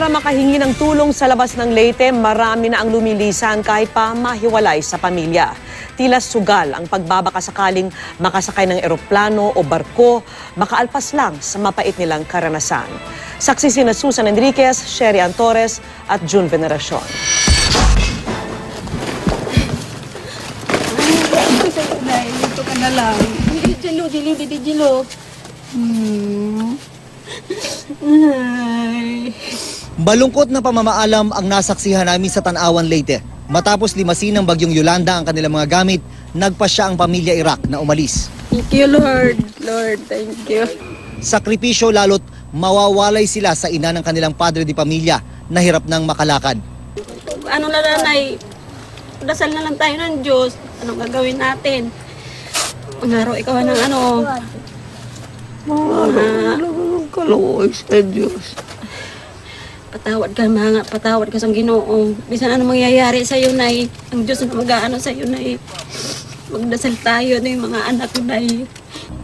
Para makahingi ng tulong sa labas ng Leyte, marami na ang lumilisan kahit pa mahiwalay sa pamilya. Tila sugal ang pagbabaka sakaling makasakay ng eroplano o barko, makaalpas lang sa mapait nilang karanasan. Saksi sina Susan Enriquez, Sherry Antores at June Veneracion. Ito ka na lang. Dilo. Malungkot na pamamaalam ang nasaksihan namin sa Tanawan, Leyte. Matapos limasin ng bagyong Yolanda ang kanilang mga gamit, nagpasya ang pamilya Iraq na umalis. Thank you, Lord. Lord, thank you. Sakripisyo lalo't mawawalay sila sa ina ng kanilang padre di pamilya na hirap ng makalakad. Ano na nanay, dasal na lang tayo ng Diyos. Anong gagawin natin? Pangaraw ikaw ng ano. Kaluoy sa Diyos. Patawad ka sa Ginoo. Bisan ano mangyayari sa iyo, Nay. Ang Diyos na mag-aano sa iyo, Nay. Magdasal tayo na yung mga anak ko, Nay.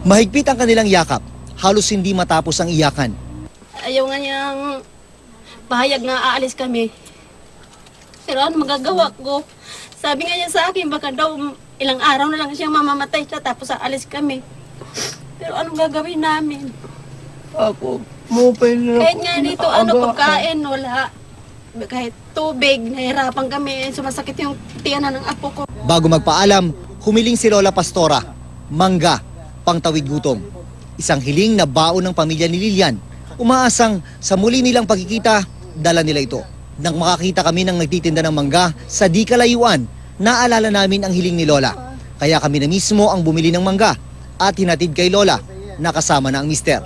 Mahigpit ang kanilang yakap, halos hindi matapos ang iyakan. Ayaw nga niyang pahayag na aalis kami. Pero ano magagawa ko? Sabi nga niya sa akin, baka daw ilang araw na lang siya mamamatay siya tapos aalis kami. Pero anong gagawin namin? Ako, mupay na. Kahit nga dito, ano, pagkain, wala. Kahit tubig, nahirapan kami. Sumasakit yung tiyanan ng apo ko. Bago magpaalam, humiling si Lola Pastora, mangga, pangtawid gutom. Isang hiling na baon ng pamilya ni Lilian. Umaasang sa muli nilang pagkikita, dala nila ito. Nang makakita kami ng nagtitinda ng mangga sa di kalayuan, naalala namin ang hiling ni Lola. Kaya kami na mismo ang bumili ng mangga at hinatid kay Lola na kasama na ang mister.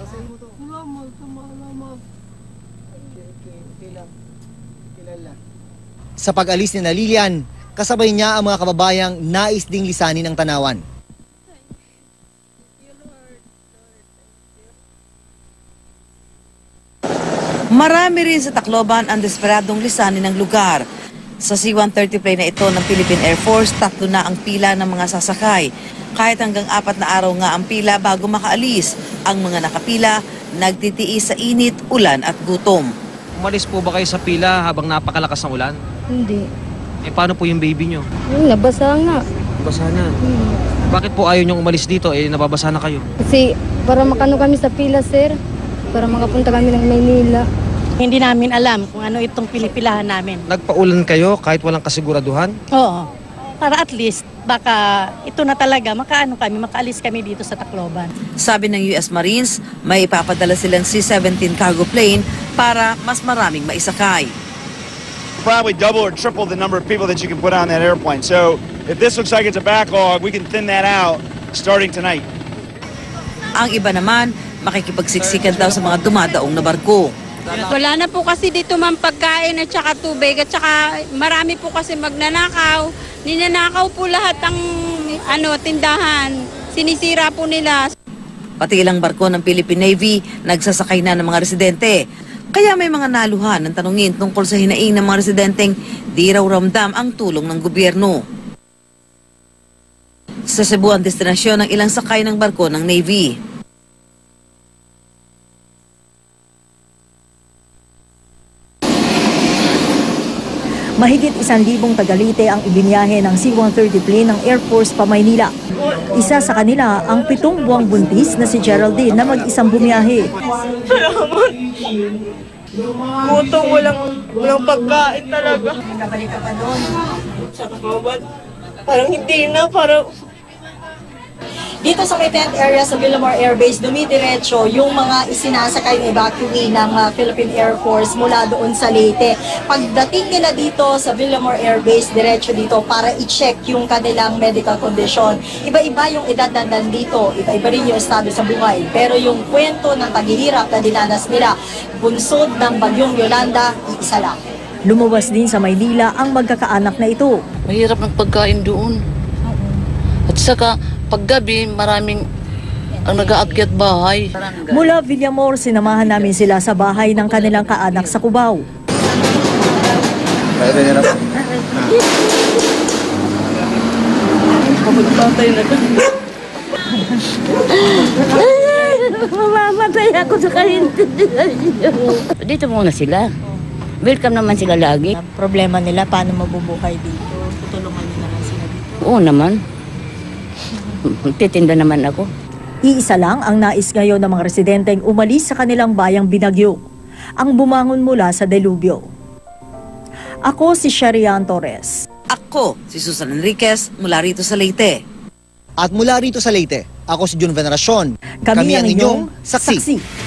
Sa pag-alis ni Lilian, kasabay niya ang mga kababayang nais ding lisanin ng Tanawan. Marami rin sa Tacloban ang desperadong lisanin ng lugar. Sa C-130 plane na ito ng Philippine Air Force, 3 na ang pila ng mga sasakay. Kahit hanggang 4 na araw nga ang pila bago makaalis, ang mga nakapila nagtitiis sa init, ulan at gutom. Umalis po ba kayo sa pila habang napakalakas ng ulan? Hindi. Paano po yung baby nyo? Nabasa nga. Nabasa na. Bakit po ayaw nyong umalis dito? Nababasa na kayo. Kasi para makano kami sa pila, sir. Para makapunta kami ng Maynila. Hindi namin alam kung ano itong pinipilahan namin. Nagpaulan kayo kahit walang kasiguraduhan? Oo. Para at least, baka ito na talaga, makaalis kami dito sa Tacloban. Sabi ng US Marines, may ipapadala silang C-17 cargo plane para mas maraming maisakay. Probably double or triple the number of people that you can put on that airplane. So if this looks like it's a backlog, we can thin that out starting tonight. Ang iba naman, makikipagsiksikan daw sa mga dumadaong na barko. Wala na po kasi dito man pagkain at saka tubig at saka marami po kasi magnanakaw. Ninanakaw po lahat ang tindahan. Sinisira po nila. Pati ilang barko ng Philippine Navy nagsasakay na ng mga residente. Kaya may mga naluhan ng tanungin tungkol sa hinaing ng mga residenteng di raw ramdam ang tulong ng gobyerno. Sa Cebu ang destinasyon ng ilang sakay ng barko ng Navy. Mahigit 1,000 taga-Leyte ang ibinyahe ng C-130 plane ng Air Force pa Maynila. Isa sa kanila ang 7 buwang buntis na si Geraldine na mag-isang bumiyahe. Salamat. Gutom, walang pagkain talaga. Nakabalik ka pa doon. Parang hindi na, parang... Dito sa may tent area sa Villamor Air Base, dumidiretso yung mga isinasakay na evacuee ng Philippine Air Force mula doon sa Leyte. Pagdating nila dito sa Villamor Air Base, diretso dito para i-check yung kanilang medical condition. Iba-iba yung edad na nandito, iba-iba rin yung estado sa buhay. Pero yung kwento ng paghihirap na dinanas nila, bunsod ng bagyong Yolanda, iisa lang. Lumuwas din sa Maynila ang magkakaanak na ito. Mahirap ng pagkain doon. At saka, paggabi, maraming ang nag-aakyat bahay. Mula Villamor, sinamahan namin sila sa bahay ng kanilang kaanak sa Cubao. Kapagpatay na ka. Mamamatay ako sa kahinti. Dito muna sila. welcome naman sila lagi. Ang problema nila, paano mabubuhay dito? Tutulungan nyo naman sila dito. Oo naman. Titinda naman ako. Iisa lang ang nais ngayon ng mga residenteng umalis sa kanilang bayang Binagyo, ang bumangon mula sa delubyo. Ako si Sharian Torres. Ako, si Susan Enriquez, mula rito sa Leyte. At mula rito sa Leyte, ako si Jun Veneracion. Kami ang inyong saksi.